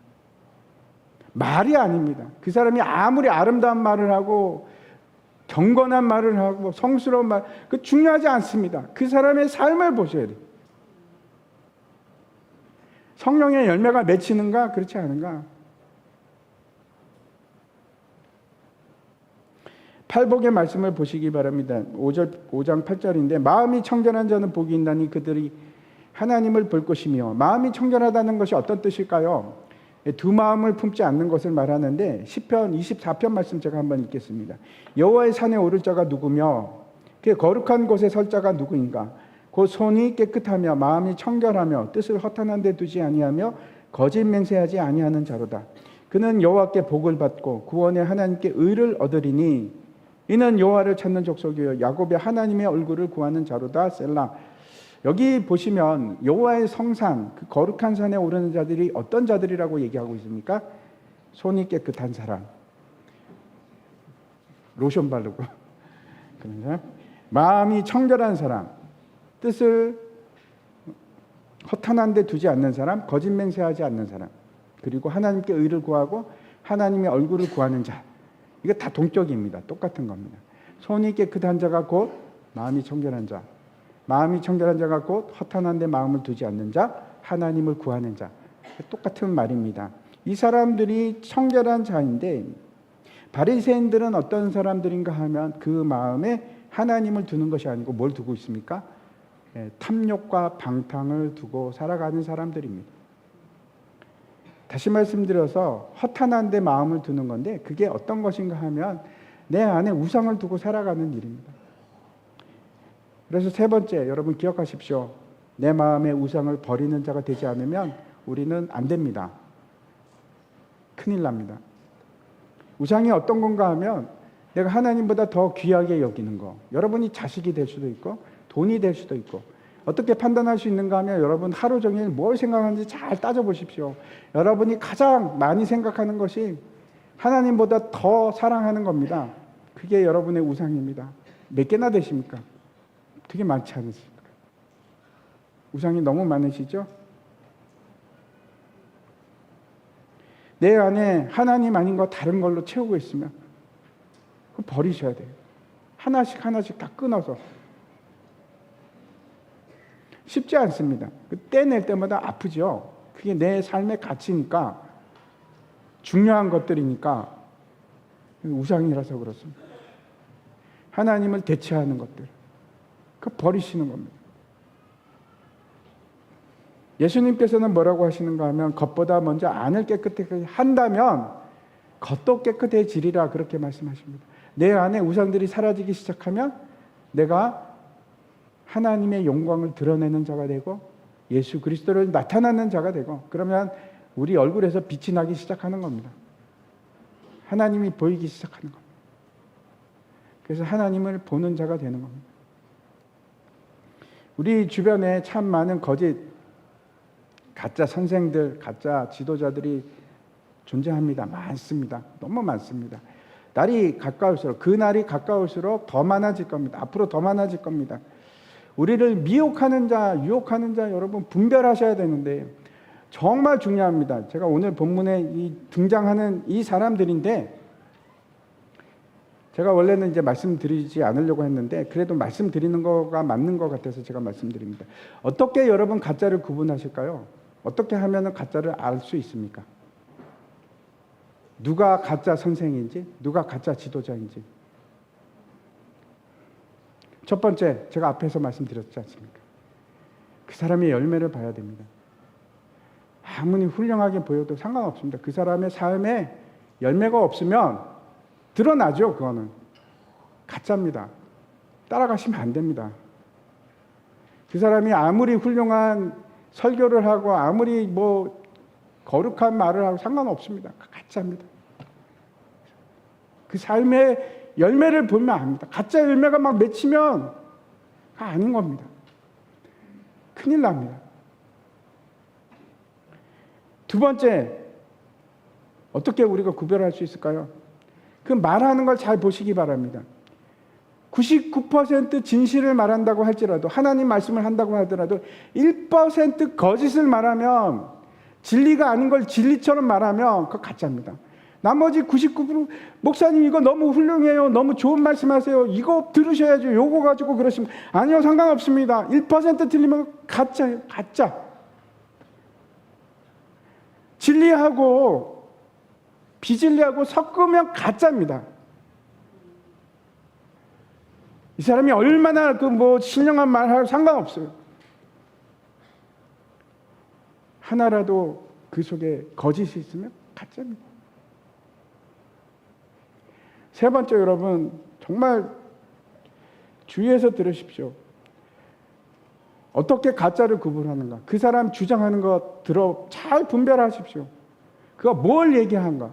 말이 아닙니다. 그 사람이 아무리 아름다운 말을 하고 경건한 말을 하고 성스러운 말, 그 중요하지 않습니다. 그 사람의 삶을 보셔야 돼요. 성령의 열매가 맺히는가 그렇지 않은가. 팔복의 말씀을 보시기 바랍니다. 5장 8절인데 마음이 청결한 자는 복이 있나니 그들이 하나님을 볼 것이며 마음이 청결하다는 것이 어떤 뜻일까요? 두 마음을 품지 않는 것을 말하는데 시편 24편 말씀 제가 한번 읽겠습니다. 여호와의 산에 오를 자가 누구며 그 거룩한 곳에 설 자가 누구인가? 그 손이 깨끗하며 마음이 청결하며 뜻을 허탄한 데 두지 아니하며 거짓 맹세하지 아니하는 자로다. 그는 여호와께 복을 받고 구원의 하나님께 의를 얻으리니 이는 여호와를 찾는 족속이요 야곱의 하나님의 얼굴을 구하는 자로다. 셀라. 여기 보시면 여호와의 성산, 그 거룩한 산에 오르는 자들이 어떤 자들이라고 얘기하고 있습니까? 손이 깨끗한 사람, 로션 바르고 그런 사람, 마음이 청결한 사람, 뜻을 허탄한 데 두지 않는 사람, 거짓 맹세하지 않는 사람, 그리고 하나님께 의를 구하고 하나님의 얼굴을 구하는 자. 이거 다 동격입니다. 똑같은 겁니다. 손이 깨끗한 자가 곧 마음이 청결한 자, 마음이 청결한 자가 곧 허탄한 데 마음을 두지 않는 자, 하나님을 구하는 자. 똑같은 말입니다. 이 사람들이 청결한 자인데 바리새인들은 어떤 사람들인가 하면 그 마음에 하나님을 두는 것이 아니고 뭘 두고 있습니까? 탐욕과 방탕을 두고 살아가는 사람들입니다. 다시 말씀드려서 허탄한 데 마음을 두는 건데 그게 어떤 것인가 하면 내 안에 우상을 두고 살아가는 일입니다. 그래서 세 번째, 여러분 기억하십시오. 내 마음의 우상을 버리는 자가 되지 않으면 우리는 안 됩니다. 큰일 납니다. 우상이 어떤 건가 하면 내가 하나님보다 더 귀하게 여기는 거. 여러분이 자식이 될 수도 있고 돈이 될 수도 있고. 어떻게 판단할 수 있는가 하면 여러분 하루 종일 뭘 생각하는지 잘 따져보십시오. 여러분이 가장 많이 생각하는 것이 하나님보다 더 사랑하는 겁니다. 그게 여러분의 우상입니다. 몇 개나 되십니까? 되게 많지 않으십니까? 우상이 너무 많으시죠? 내 안에 하나님 아닌 거 다른 걸로 채우고 있으면 버리셔야 돼요. 하나씩 하나씩 다 끊어서. 쉽지 않습니다. 떼낼 때마다 아프죠. 그게 내 삶의 가치니까, 중요한 것들이니까. 우상이라서 그렇습니다. 하나님을 대체하는 것들, 그 버리시는 겁니다. 예수님께서는 뭐라고 하시는가 하면, 겉보다 먼저 안을 깨끗하게 한다면 겉도 깨끗해지리라, 그렇게 말씀하십니다. 내 안에 우상들이 사라지기 시작하면 내가 하나님의 영광을 드러내는 자가 되고 예수 그리스도를 나타나는 자가 되고, 그러면 우리 얼굴에서 빛이 나기 시작하는 겁니다. 하나님이 보이기 시작하는 겁니다. 그래서 하나님을 보는 자가 되는 겁니다. 우리 주변에 참 많은 거짓, 가짜 선생들, 가짜 지도자들이 존재합니다. 많습니다. 너무 많습니다. 날이 가까울수록, 그 날이 가까울수록 더 많아질 겁니다. 앞으로 더 많아질 겁니다. 우리를 미혹하는 자, 유혹하는 자, 여러분 분별하셔야 되는데 정말 중요합니다. 제가 오늘 본문에 등장하는 이 사람들인데, 제가 원래는 이제 말씀드리지 않으려고 했는데 그래도 말씀드리는 거가 맞는 것 같아서 제가 말씀드립니다. 어떻게 여러분 가짜를 구분하실까요? 어떻게 하면 가짜를 알 수 있습니까? 누가 가짜 선생인지, 누가 가짜 지도자인지. 첫 번째, 제가 앞에서 말씀드렸지 않습니까? 그 사람의 열매를 봐야 됩니다. 아무리 훌륭하게 보여도 상관없습니다. 그 사람의 삶에 열매가 없으면 드러나죠. 그거는 가짜입니다. 따라가시면 안 됩니다. 그 사람이 아무리 훌륭한 설교를 하고 아무리 거룩한 말을 하고 상관없습니다. 가짜입니다. 그 삶의 열매를 보면 압니다. 가짜 열매가 막 맺히면 아닌 겁니다. 큰일 납니다. 두 번째, 어떻게 우리가 구별할 수 있을까요? 그 말하는 걸 잘 보시기 바랍니다. 99% 진실을 말한다고 할지라도, 하나님 말씀을 한다고 하더라도 1% 거짓을 말하면, 진리가 아닌 걸 진리처럼 말하면 그거 가짜입니다. 나머지 99% 목사님 이거 너무 훌륭해요, 너무 좋은 말씀하세요, 이거 들으셔야죠, 요거 가지고 그러시면, 아니요, 상관없습니다. 1% 틀리면 가짜예요. 가짜. 진리하고 비진리하고 섞으면 가짜입니다. 이 사람이 얼마나 신령한 말 하고 상관없어요. 하나라도 그 속에 거짓이 있으면 가짜입니다. 세 번째, 여러분 정말 주의해서 들으십시오. 어떻게 가짜를 구분하는가? 그 사람 주장하는 것 잘 분별하십시오. 그가 뭘 얘기하는가?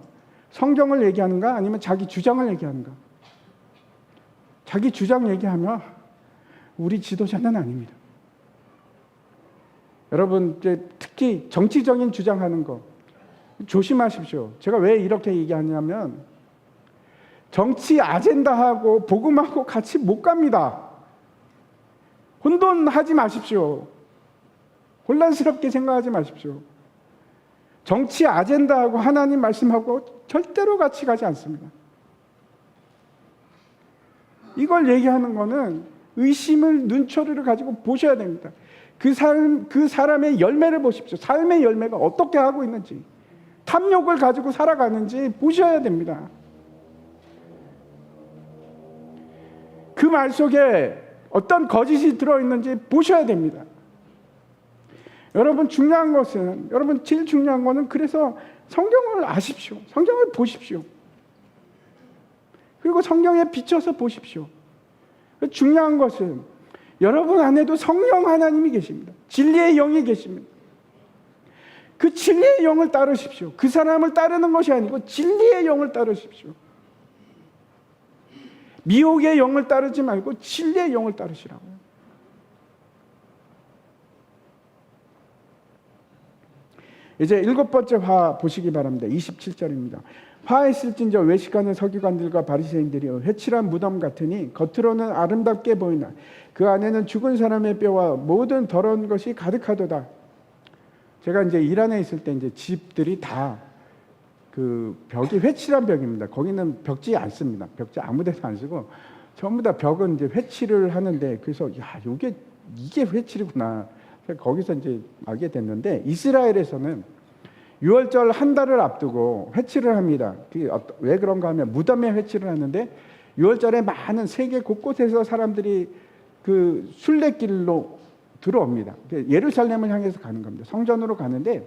성경을 얘기하는가? 아니면 자기 주장을 얘기하는가? 자기 주장 얘기하면 우리 지도자는 아닙니다. 여러분, 특히 정치적인 주장하는 거 조심하십시오. 제가 왜 이렇게 얘기하냐면, 정치 아젠다하고 복음하고 같이 못 갑니다. 혼돈하지 마십시오. 혼란스럽게 생각하지 마십시오. 정치 아젠다하고 하나님 말씀하고 절대로 같이 가지 않습니다. 이걸 얘기하는 거는 의심을, 눈초리를 가지고 보셔야 됩니다. 그 사람의 열매를 보십시오. 삶의 열매가 어떻게 하고 있는지, 탐욕을 가지고 살아가는지 보셔야 됩니다. 그 말 속에 어떤 거짓이 들어있는지 보셔야 됩니다. 여러분, 중요한 것은, 여러분 제일 중요한 것은, 그래서 성경을 아십시오. 성경을 보십시오. 그리고 성경에 비춰서 보십시오. 중요한 것은 여러분 안에도 성령 하나님이 계십니다. 진리의 영이 계십니다. 그 진리의 영을 따르십시오. 그 사람을 따르는 것이 아니고 진리의 영을 따르십시오. 미혹의 영을 따르지 말고 진리의 영을 따르시라고요. 이제 7번째 화 보시기 바랍니다. 27절입니다. 화했을진저 외식하는 서기관들과 바리새인들이여, 회칠한 무덤 같으니 겉으로는 아름답게 보이나 그 안에는 죽은 사람의 뼈와 모든 더러운 것이 가득하도다. 제가 이제 이란에 있을 때 이제 집들이 다 그 벽이 회칠한 벽입니다. 거기는 벽지 안 씁니다. 벽지 아무데나 안 쓰고 전부 다 벽은 이제 회칠을 하는데, 그래서 야, 이게 회칠이구나. 거기서 이제 알게 됐는데, 이스라엘에서는 유월절 한 달을 앞두고 회칠을 합니다. 왜 그런가 하면 무덤에 회칠을 하는데, 유월절에 많은 세계 곳곳에서 사람들이 그 순례길로 들어옵니다. 예루살렘을 향해서 가는 겁니다. 성전으로 가는데,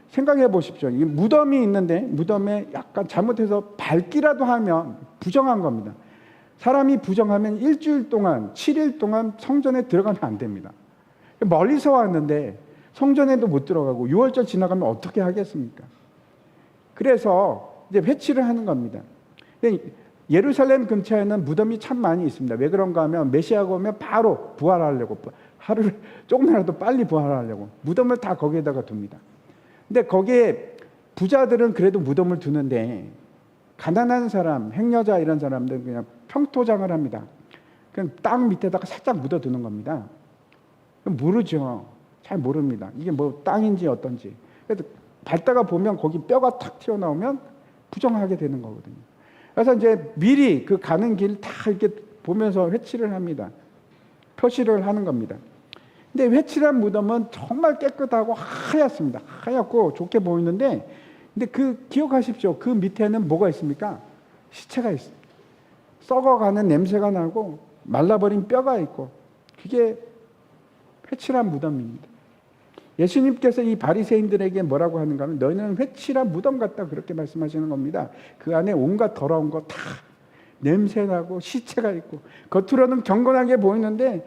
생각해 보십시오. 이 무덤이 있는데 무덤에 약간 잘못해서 밟기라도 하면 부정한 겁니다. 사람이 부정하면 일주일 동안, 7일 동안 성전에 들어가면 안 됩니다. 멀리서 왔는데 성전에도 못 들어가고 6월절 지나가면 어떻게 하겠습니까? 그래서 이제 회치를 하는 겁니다. 예루살렘 근처에는 무덤이 참 많이 있습니다. 왜 그런가 하면 메시아가 오면 바로 부활하려고, 하루를 조금이라도 빨리 부활하려고 무덤을 다 거기에다가 둡니다. 근데 거기에 부자들은 그래도 무덤을 두는데, 가난한 사람, 행여자 이런 사람들은 그냥 평토장을 합니다. 그냥 땅 밑에다가 살짝 묻어두는 겁니다. 모르죠. 잘 모릅니다. 이게 뭐 땅인지 어떤지. 그래서 밟다가 보면 거기 뼈가 탁 튀어나오면 부정하게 되는 거거든요. 그래서 이제 미리 그 가는 길 다 이렇게 보면서 회치를 합니다. 표시를 하는 겁니다. 근데 회칠한 무덤은 정말 깨끗하고 하얗습니다. 하얗고 좋게 보이는데, 근데 기억하십시오. 그 밑에는 뭐가 있습니까? 시체가 있습니다. 썩어가는 냄새가 나고 말라버린 뼈가 있고, 그게 회칠한 무덤입니다. 예수님께서 이 바리새인들에게 뭐라고 하는가 하면, 너희는 회칠한 무덤 같다, 그렇게 말씀하시는 겁니다. 그 안에 온갖 더러운 거 다 냄새나고 시체가 있고, 겉으로는 경건하게 보이는데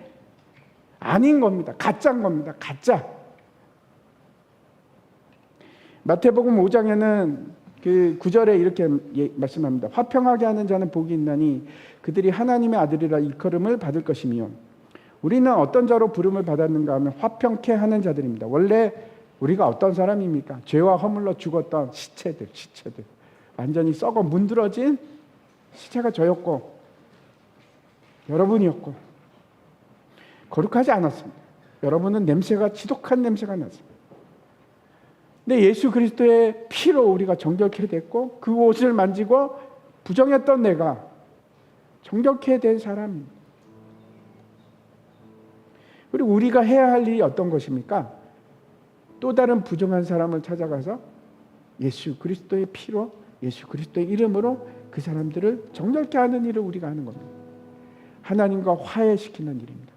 아닌 겁니다. 가짜인 겁니다. 가짜. 마태복음 5장에는 그 9절에 이렇게 말씀합니다. 화평하게 하는 자는 복이 있나니 그들이 하나님의 아들이라 일컬음을 받을 것이며, 우리는 어떤 자로 부름을 받았는가 하면 화평케 하는 자들입니다. 원래 우리가 어떤 사람입니까? 죄와 허물로 죽었던 시체들. 완전히 썩어 문드러진 시체가 저였고 여러분이었고, 거룩하지 않았습니다. 여러분은 냄새가, 지독한 냄새가 났습니다. 근데 예수 그리스도의 피로 우리가 정결케 됐고, 그 옷을 만지고 부정했던 내가 정결케 된 사람입니다. 그리고 우리가 해야 할 일이 어떤 것입니까? 또 다른 부정한 사람을 찾아가서 예수 그리스도의 피로, 예수 그리스도의 이름으로 그 사람들을 정결케 하는 일을 우리가 하는 겁니다. 하나님과 화해시키는 일입니다.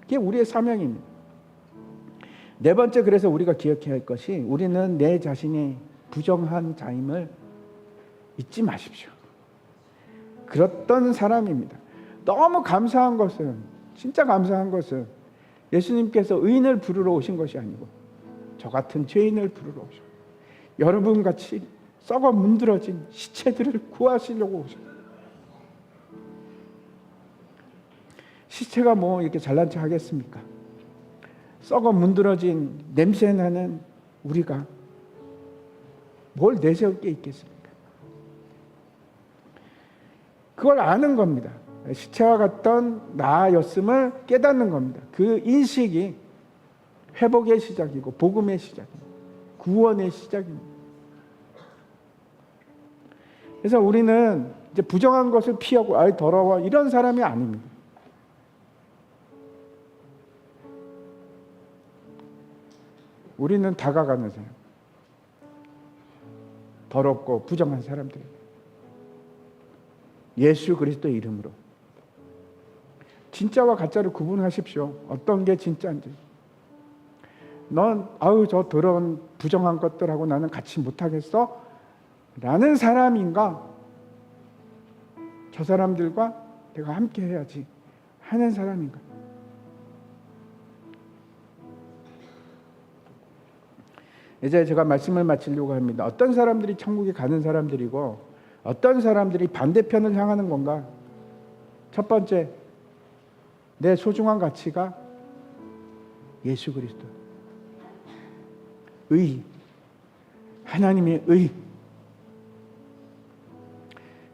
그게 우리의 사명입니다. 네 번째, 그래서 우리가 기억해야 할 것이, 우리는 내 자신이 부정한 자임을 잊지 마십시오. 그랬던 사람입니다. 너무 감사한 것은, 진짜 감사한 것은 예수님께서 의인을 부르러 오신 것이 아니고 저 같은 죄인을 부르러 오셨고, 여러분같이 썩어 문드러진 시체들을 구하시려고 오셨고, 시체가 뭐 이렇게 잘난 체 하겠습니까? 썩어 문드러진 냄새나는 우리가 뭘 내세울 게 있겠습니까? 그걸 아는 겁니다. 시체와 같던 나였음을 깨닫는 겁니다. 그 인식이 회복의 시작이고 복음의 시작입니다. 구원의 시작입니다. 그래서 우리는 이제 부정한 것을 피하고, 아이 더러워, 이런 사람이 아닙니다. 우리는 다가가는 사람, 더럽고 부정한 사람들, 예수 그리스도의 이름으로 진짜와 가짜를 구분하십시오. 어떤 게 진짜인지. 넌 저 더러운 부정한 것들하고 나는 같이 못하겠어? 라는 사람인가? 저 사람들과 내가 함께 해야지 하는 사람인가? 이제 제가 말씀을 마치려고 합니다. 어떤 사람들이 천국에 가는 사람들이고 어떤 사람들이 반대편을 향하는 건가? 첫 번째, 내 소중한 가치가 예수 그리스도, 의, 하나님의 의,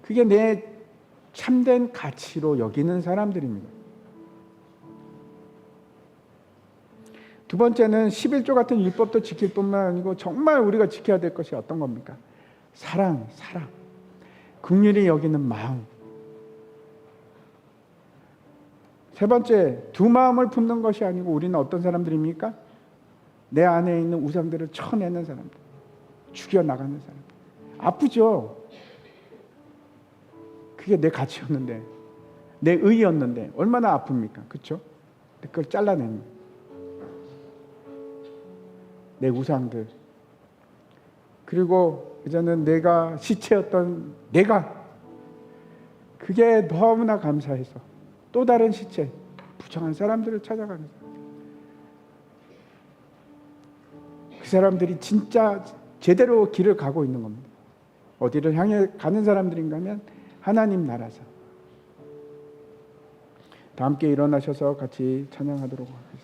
그게 내 참된 가치로 여기는 사람들입니다. 두 번째는 11조 같은 율법도 지킬 뿐만 아니고 정말 우리가 지켜야 될 것이 어떤 겁니까? 사랑. 긍휼히 여기는 마음. 세 번째, 두 마음을 품는 것이 아니고 우리는 어떤 사람들입니까? 내 안에 있는 우상들을 쳐내는 사람들, 죽여나가는 사람들. 아프죠? 그게 내 가치였는데, 내 의였는데 얼마나 아픕니까? 그렇죠? 그걸 잘라내는 내 우상들. 그리고 이제는 내가 시체였던 내가, 그게 너무나 감사해서 또 다른 시체, 부정한 사람들을 찾아가는 사람. 그 사람들이 진짜 제대로 길을 가고 있는 겁니다. 어디를 향해 가는 사람들인가 하면 하나님 나라에서. 다 함께 일어나셔서 같이 찬양하도록 하겠습니다.